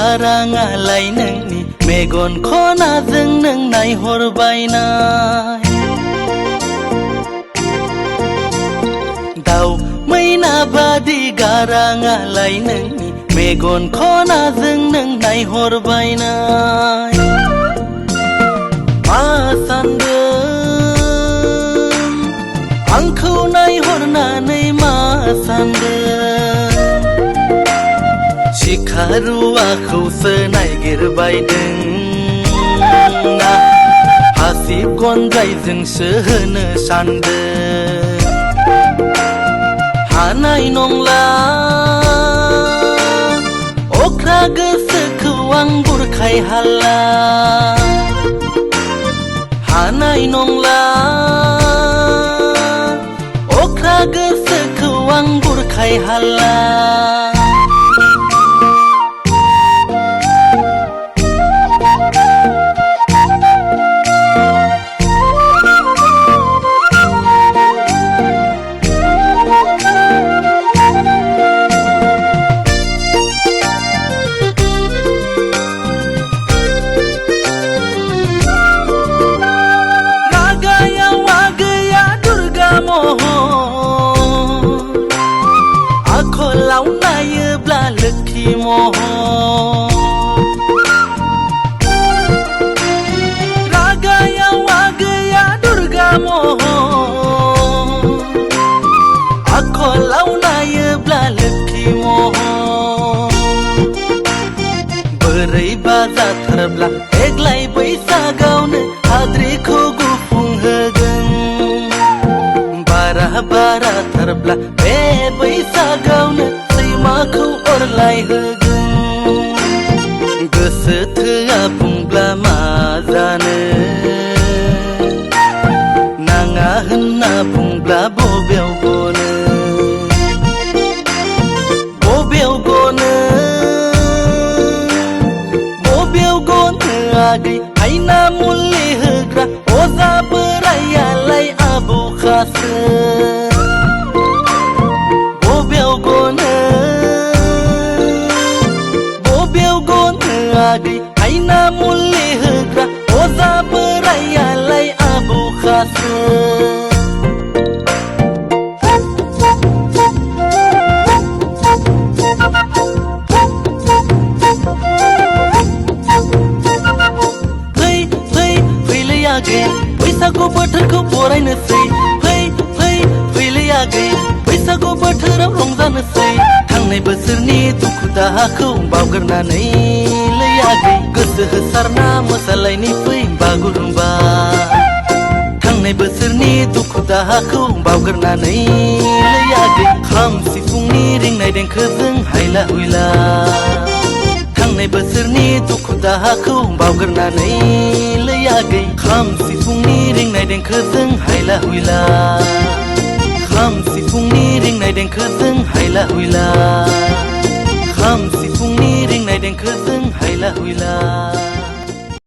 गाराङालाय नोंनि मेगन खनाजों नों नायहरबायनाय दाउ मैना बादि गाराङालाय नोंनि मेगन खनाजों नों नायहरबायनाय मा सानदों आंखौ नायहरनानै मा सानदों सिखारुवाखौसो नायगिरबायदों ना हासिब गनद्रायजोंसो होनो सानदों हानाय नंला अख्रा गोसोखौ आं बुरखाय हाला हानाय नंला अख्रा गोसोखौ आं बुरखाय हाला आखलाव नायोब्ला लोखि महर रागायाव आगैया दुर्गा महर आखलाव नायोब्ला लोखि महर बोरैबा जाथारब्ला देग्लाय बैसागावनो हाद्रिखौ गुफुंहोगोन बाराथारब्ला बे बैसागावनो सैमाखौ अरलायहोगोन गोसो थोआ बुंब्ला मा जानो नाङा होनना बुंब्ला बबेयाव गनो आगै आइना मुलि होग्रा अजा बोरायालाय आबौखासो बबेयाव गनो आगै आइना मुलि होग्रा अजा बोरायालाय आबौखासो बैसागु बोथोरखौ बरायनोसै फैलै आगै बैसागु बोथोराव रंजानोसै थांनाय बोसोरनि दुखु दाहाखौ बावगारनानै लै आगै गोसो होसारना मोसालायनि फै बागुरुम्बा थांनाय बोसोरनि दुखु दाहाखौ बावगारनानै लै आगै खाम सिफुंनि रिंनाय देंखोजों हायला हुइला थांनाय बोसोरनि दुखु दाहाखौ बावगारनानै लै आगै खाम सिफुंनि रिंनाय देंखोजों हायला हुइला खाम सिफुंनि रिंनाय देंखोजों हायला हुइला खाम सिफुंनि रिंनाय देंखोजों हायला हुइला